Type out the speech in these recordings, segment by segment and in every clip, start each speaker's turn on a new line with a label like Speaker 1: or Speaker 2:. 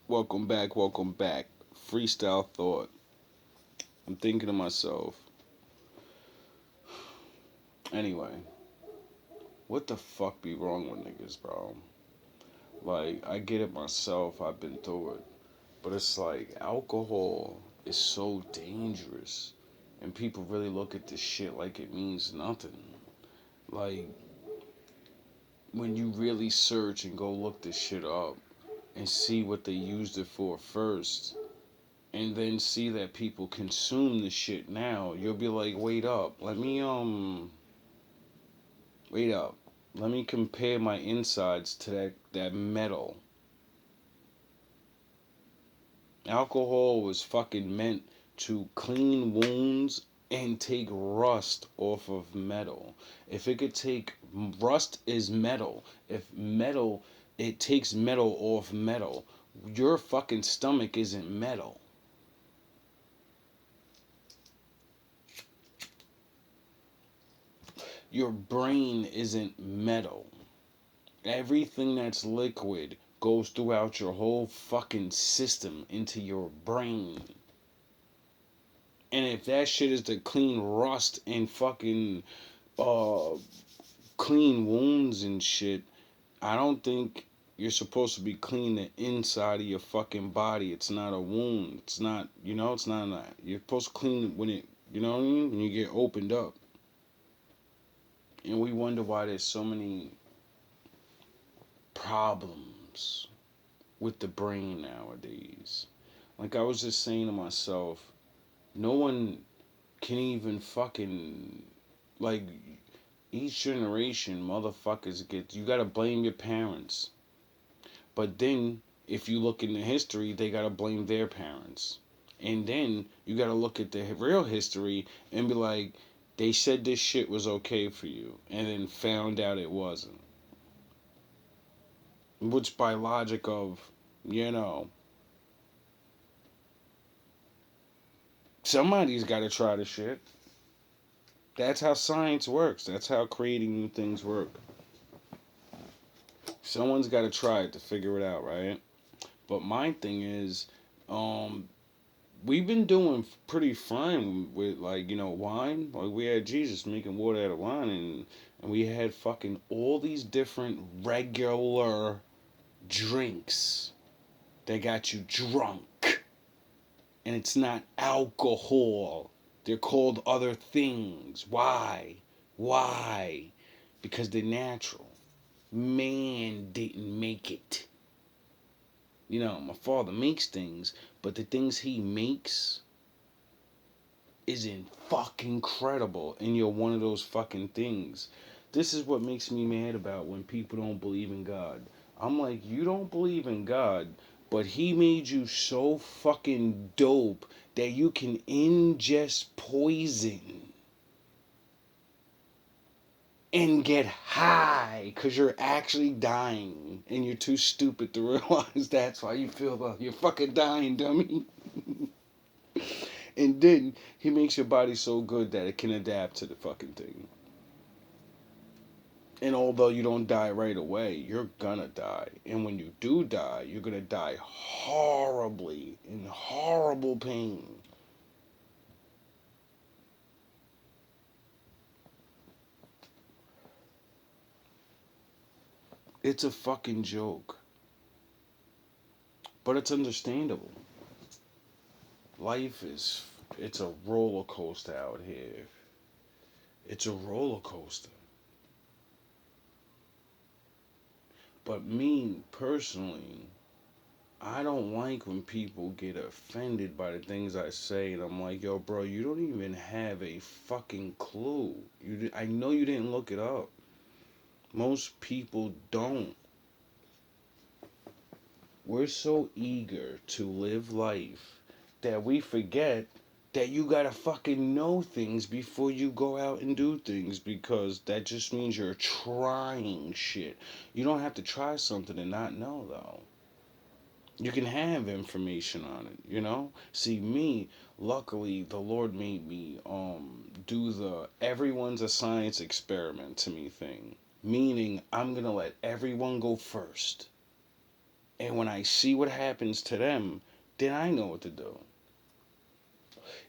Speaker 1: Welcome back, welcome back. Freestyle thought. I'm thinking to myself, anyway, what the fuck be wrong with niggas, bro? Like, I get it myself, I've been through it. But it's like, alcohol is so dangerous. And people really look at this shit like it means nothing. Like, when you really search and go look this shit up and see what they used it for first, and then see that people consume the shit now, you'll be like, wait up. Let me compare my insides to that metal. Alcohol was fucking meant to clean wounds and take rust off of metal. If it could take rust is metal. If metal it takes metal off metal. Your fucking stomach isn't metal. Your brain isn't metal. Everything that's liquid goes throughout your whole fucking system into your brain. And if that shit is to clean rust and fucking uh clean wounds and shit, I don't think you're supposed to be clean the inside of your fucking body. It's not a wound. It's not, it's not you're supposed to clean it when it, you know what I mean? When you get opened up. And we wonder why there's so many problems with the brain nowadays. Like I was just saying to myself, no one can even fucking like each generation motherfuckers get you gotta blame your parents. But then if you look in the history, they gotta blame their parents. And then you gotta look at the real history and be like, they said this shit was okay for you and then found out it wasn't. Which by logic of, you know, somebody's gotta try the shit. That's how science works. That's how creating new things work. Someone's got to try it to figure it out, right? But my thing is, um, we've been doing pretty fine with like wine. Like we had Jesus making water out of wine, and we had fucking all these different regular drinks that got you drunk, and it's not alcohol. They're called other things. Why? Why? Because they're natural. Man didn't make it. My father makes things, but the things he makes isn't fucking credible, and you're one of those fucking things. This is what makes me mad about when people don't believe in God. I'm like, you don't believe in God, but he made you so fucking dope that you can ingest poison and get high because you're actually dying and you're too stupid to realize that's why you feel like you're fucking dying, dummy. And then he makes your body so good that it can adapt to the fucking thing. And although you don't die right away, you're gonna die. And when you do die, you're gonna die horribly in horrible pain. It's a fucking joke. But it's understandable. Life it's a roller coaster out here. It's a roller coaster. But me personally, I don't like when people get offended by the things I say, and I'm like, yo, bro, you don't even have a fucking clue. I know you didn't look it up. Most people don't. We're so eager to live life that we forget that you gotta fucking know things before you go out and do things, because that just means you're trying shit. You don't have to try something and not know, though. You can have information on it. See, me, luckily the Lord made me do the everyone's a science experiment to me thing, meaning I'm gonna let everyone go first. And when I see what happens to them, then I know what to do.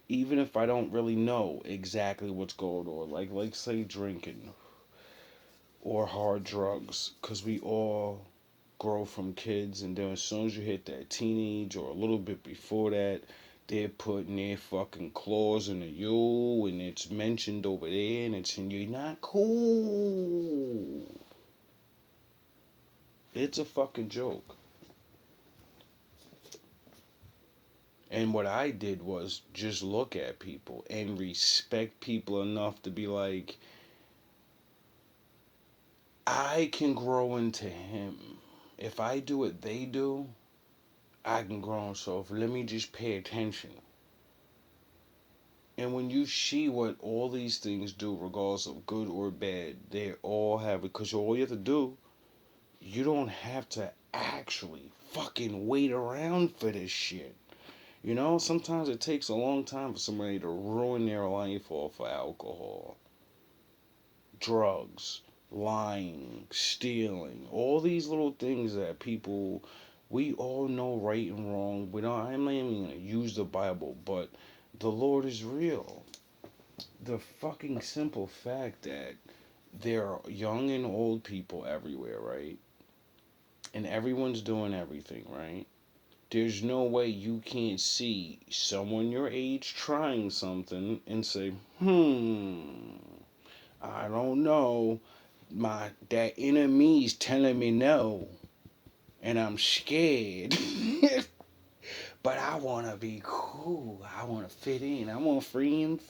Speaker 1: Even if I don't really know exactly what's going on, like say drinking or hard drugs, because we all grow from kids, and then as soon as you hit that teenage or a little bit before that, they're putting their fucking claws into you, and it's mentioned over there, and it's and you're not cool. It's a fucking joke. And what I did was just look at people and respect people enough to be like, I can grow into him. If I do what they do, I can grow. So let me just pay attention. And when you see what all these things do, regardless of good or bad, they all have, because all you have to do, you don't have to actually fucking wait around for this shit. You know, sometimes it takes a long time for somebody to ruin their life off of alcohol, drugs, lying, stealing, all these little things that people, we all know right and wrong. We don't, I'm not even going to use the Bible, but the Lord is real. The fucking simple fact that there are young and old people everywhere, right? And everyone's doing everything, right? There's no way you can't see someone your age trying something and say, I don't know. That inner me's telling me no, and I'm scared. But I wanna be cool. I wanna fit in. I want friends,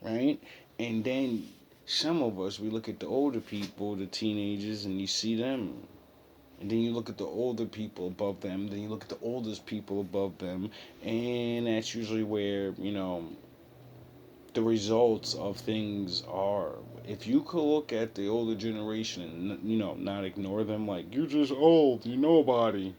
Speaker 1: right? And then some of us, we look at the older people, the teenagers, and you see them. And then you look at the older people above them, then you look at the oldest people above them, and that's usually where, the results of things are. If you could look at the older generation and, not ignore them, like, you're just old, you're nobody.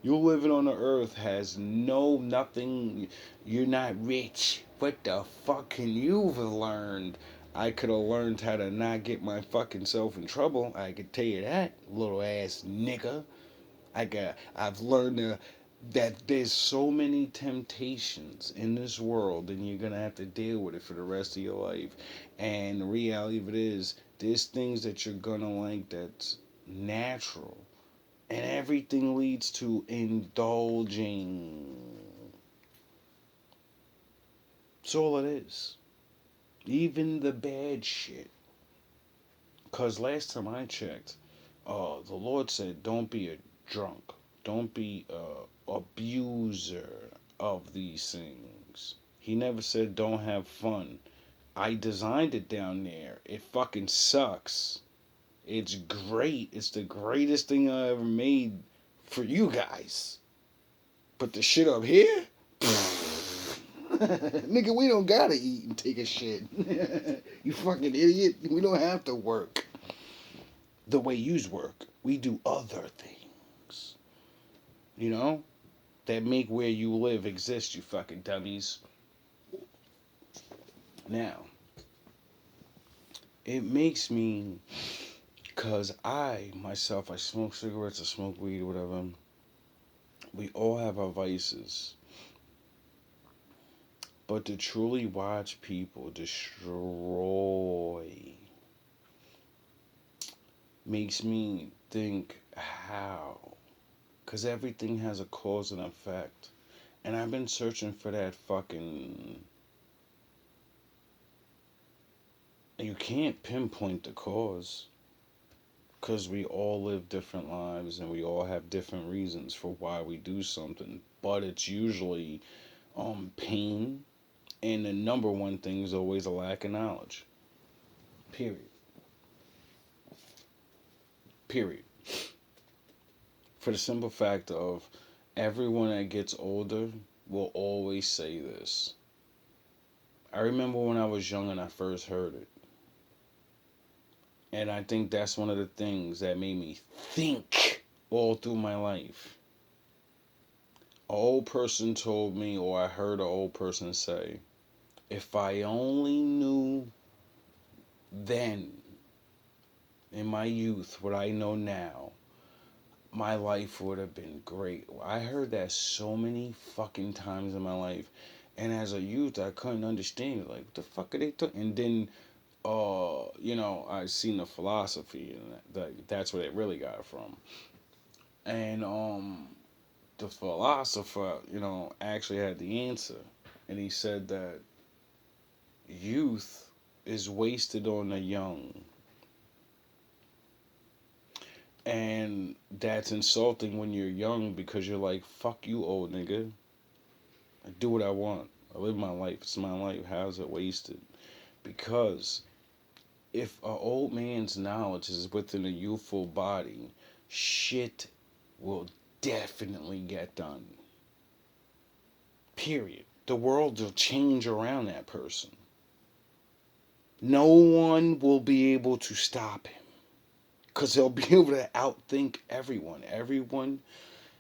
Speaker 1: You living on the earth has nothing, you're not rich. What the fuck can you have learned? I could have learned how to not get my fucking self in trouble. I could tell you that, little ass nigga. I've learned that there's so many temptations in this world, and you're gonna have to deal with it for the rest of your life. And the reality of it is, there's things that you're gonna like that's natural, and everything leads to indulging. That's all it is. Even the bad shit. Cause last time I checked, the Lord said, "Don't be a drunk. Don't be a abuser of these things." He never said, "Don't have fun." I designed it down there. It fucking sucks. It's great. It's the greatest thing I ever made for you guys. But the shit up here, nigga, we don't gotta eat and take a shit. You fucking idiot. We don't have to work the way yous work. We do other things, you know, that make where you live exist, you fucking dummies. Now, it makes me, cause myself, I smoke cigarettes, I smoke weed, or whatever. We all have our vices. But to truly watch people destroy makes me think how. Because everything has a cause and effect. And I've been searching for that fucking. You can't pinpoint the cause. Because we all live different lives and we all have different reasons for why we do something. But it's usually pain. And the number one thing is always a lack of knowledge. Period. Period. For the simple fact of everyone that gets older will always say this. I remember when I was young and I first heard it. And I think that's one of the things that made me think all through my life. An old person told me, or I heard an old person say, if I only knew then, in my youth, what I know now, my life would have been great. I heard that so many fucking times in my life. And as a youth, I couldn't understand it. Like, what the fuck are they talking? And then, I seen the philosophy, and that's where it really got from. And the philosopher, actually had the answer, and he said that youth is wasted on the young, and that's insulting when you're young because you're like, "Fuck you, old nigga. I do what I want. I live my life. It's my life. How's it wasted?" Because if an old man's knowledge is within a youthful body, shit will definitely get done. Period. The world will change around that person. No one will be able to stop him because he'll be able to outthink everyone.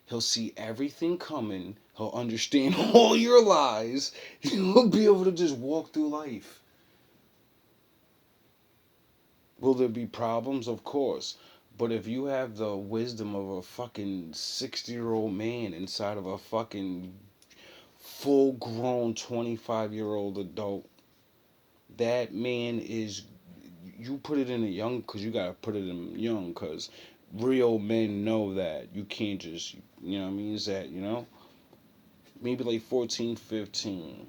Speaker 1: He'll see everything coming. He'll understand all your lies. He'll be able to just walk through life. Will there be problems? Of course. But if you have the wisdom of a fucking 60-year-old man inside of a fucking full grown 25-year-old adult, that man is. You put it in a young, because you gotta put it in young, because real men know that you can't just, what I mean? Is that, maybe like 14, 15,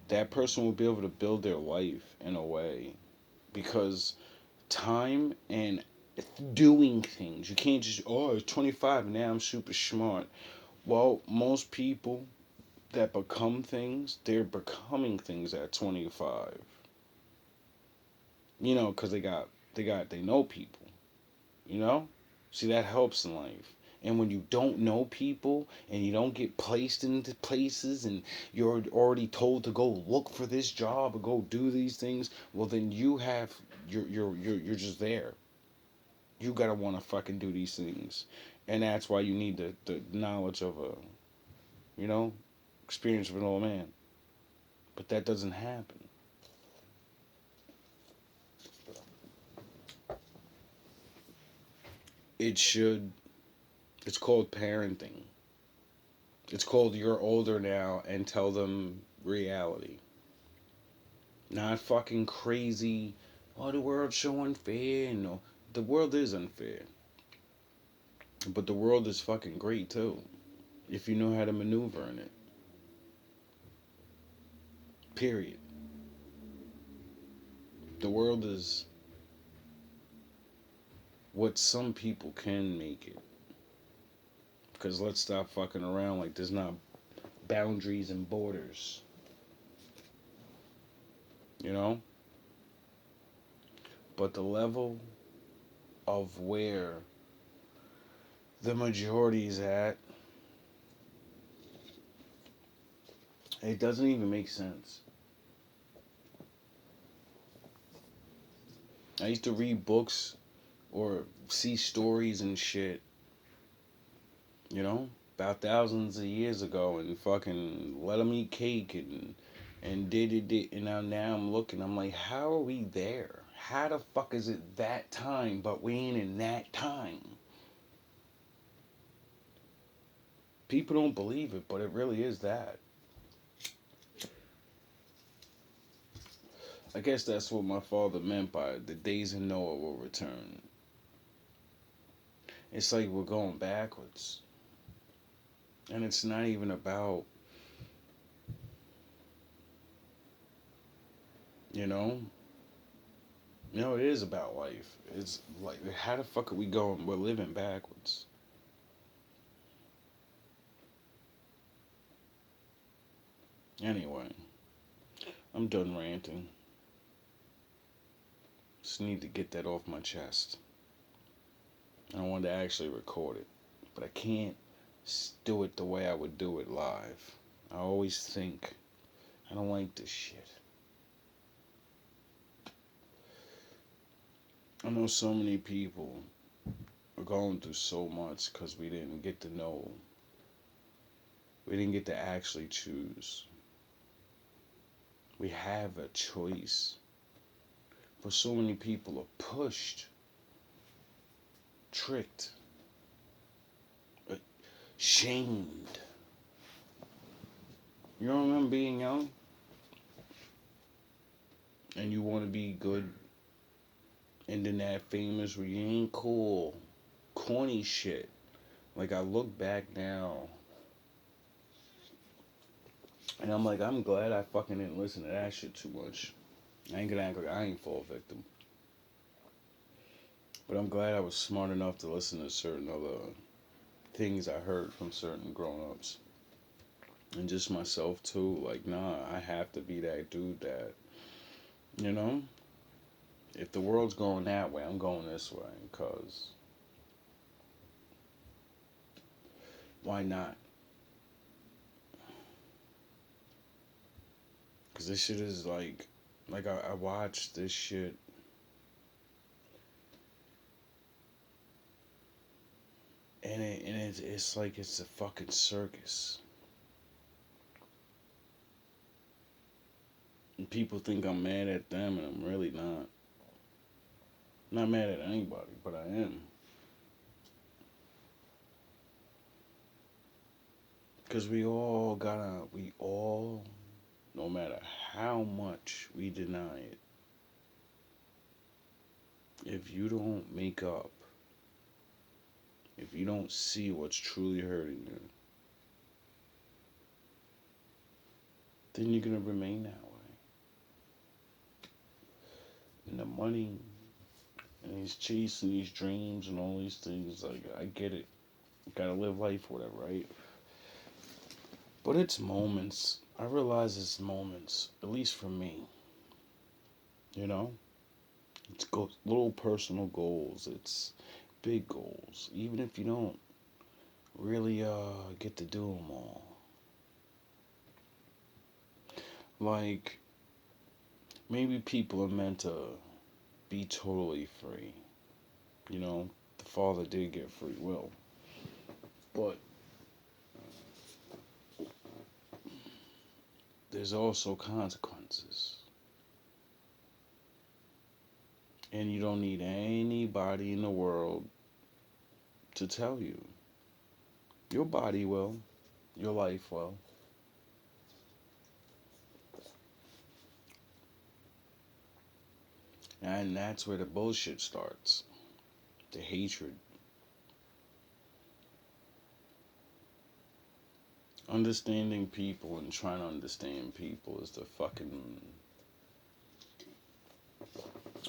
Speaker 1: that person will be able to build their life in a way, because time and doing things, you can't just, oh, it's 25 and now I'm super smart. Well, most people that become things, they're becoming things at 25. Because they know people. You know? See, that helps in life. And when you don't know people and you don't get placed into places and you're already told to go look for this job or go do these things, well then you're just there. You gotta wanna fucking do these things. And that's why you need the knowledge of you know, experience of an old man. But that doesn't happen. It should. It's called parenting. It's called you're older now and tell them reality. Not fucking crazy, oh, the world's so unfair. No, the world is unfair. But the world is fucking great too. If you know how to maneuver in it. Period. The world is what some people can make it. Because let's stop fucking around like there's not boundaries and borders. You know? But the level of where the majority is at, it doesn't even make sense. I used to read books or see stories and shit, about thousands of years ago, and fucking let them eat cake and did it, and now I'm looking, I'm like, how are we there? How the fuck is it that time, but we ain't in that time? People don't believe it, but it really is that. I guess that's what my father meant by the days of Noah will return. It's like we're going backwards. And it's not even about, you know? It is about life. It's like, how the fuck are we going? We're living backwards. Anyway, I'm done ranting. Just need to get that off my chest. I wanted to actually record it, but I can't do it the way I would do it live. I always think, I don't like this shit. I know so many people are going through so much because we didn't get to know. We didn't get to actually choose. We have a choice. But so many people are pushed, tricked, shamed. You don't remember being young? And you want to be good, and then that famous where you ain't cool, corny shit. Like, I look back now, and I'm like, I'm glad I fucking didn't listen to that shit too much. I ain't gonna act like I ain't fall victim. But I'm glad I was smart enough to listen to certain other things I heard from certain grown-ups. And just myself too. Like, nah, I have to be that dude that, you know? If the world's going that way, I'm going this way. Because why not? Because this shit is like I watched this shit. And it's like it's a fucking circus. And people think I'm mad at them, and I'm really not. I'm not mad at anybody, but I am. Because we all, no matter how much we deny it, if you don't make up, if you don't see what's truly hurting you, then you're going to remain that way. And the money, and he's chasing these dreams and all these things, like, I get it. You gotta live life, whatever, right? But it's moments. I realize it's moments, at least for me. You know? It's little personal goals. It's big goals. Even if you don't really get to do them all. Like, maybe people are meant to be totally free. You know, the Father did get free will. But there's also consequences. And you don't need anybody in the world to tell you. Your body will. Your life will. And that's where the bullshit starts. The hatred. Understanding people and trying to understand people is the fucking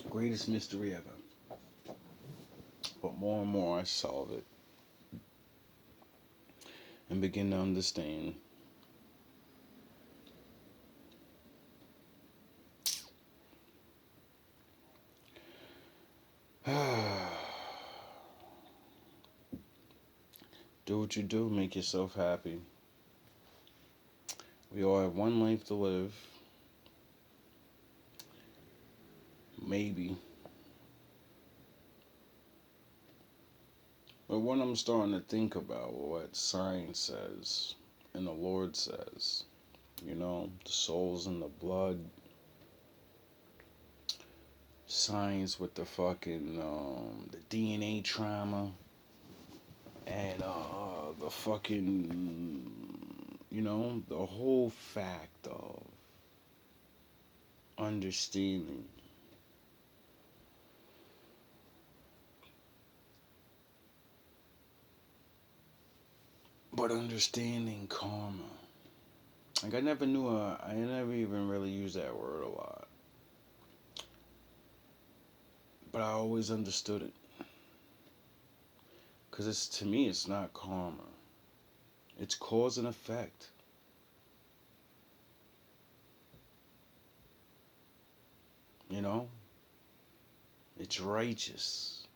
Speaker 1: greatest mystery ever. But more and more I solve it and begin to understand. Do what you do, make yourself happy. We all have one life to live. Maybe. But what I'm starting to think about, what science says and the Lord says, you know, the soul's in the blood. Science with the fucking the DNA trauma and the fucking, you know, the whole fact of understanding. But understanding karma. Like, I never even really used that word a lot. But I always understood it. Because to me, it's not karma. It's cause and effect. You know? It's righteous.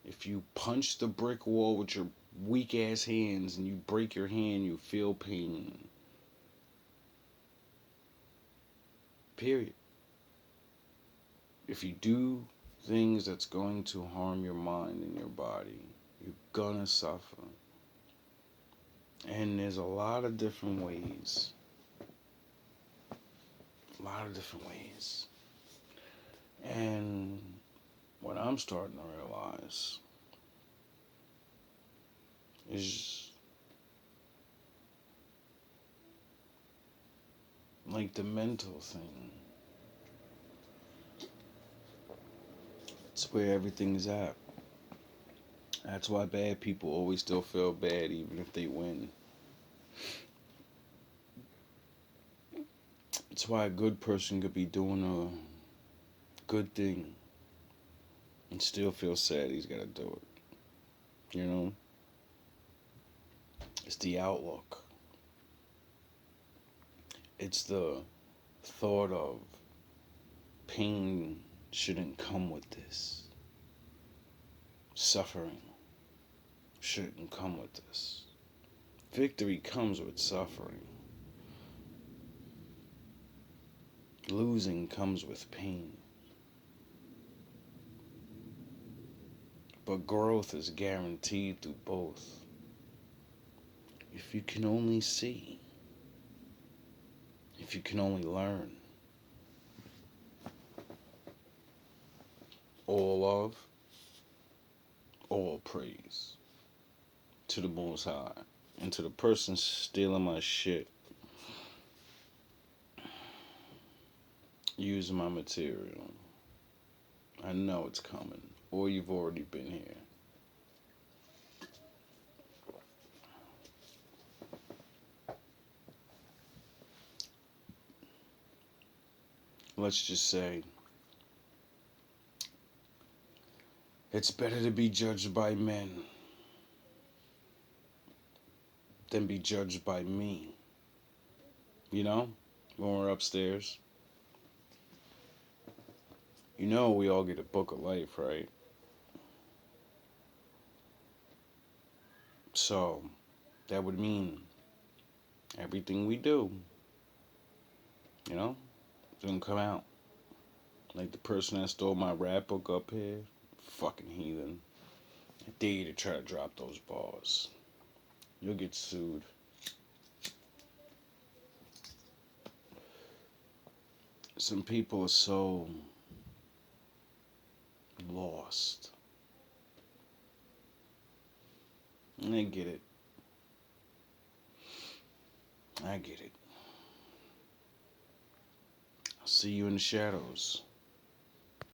Speaker 1: If you punch the brick wall with your weak ass hands and you break your hand, you feel pain. Period. If you do things that's going to harm your mind and your body, you're gonna suffer. And there's a lot of different ways. A lot of different ways. And what I'm starting to realize is like the mental thing. It's where everything's at. That's why bad people always still feel bad even if they win. It's why a good person could be doing a good thing and still feel sad he's got to do it. You know? It's the outlook. It's the thought of pain shouldn't come with this. Suffering shouldn't come with this. Victory comes with suffering. Losing comes with pain. But growth is guaranteed through both. If you can only see, if you can only learn, all love, all praise to the Most High and to the person stealing my shit, using my material. I know it's coming, or you've already been here. Let's just say it's better to be judged by men than be judged by me. You know, when we're upstairs. You know we all get a book of life, right? So, that would mean everything we do, you know, it's gonna come out. Like the person that stole my rap book up here, fucking heathen. I dare you to try to drop those bars. You'll get sued. Some people are so lost. And I get it. I get it. I'll see you in the shadows.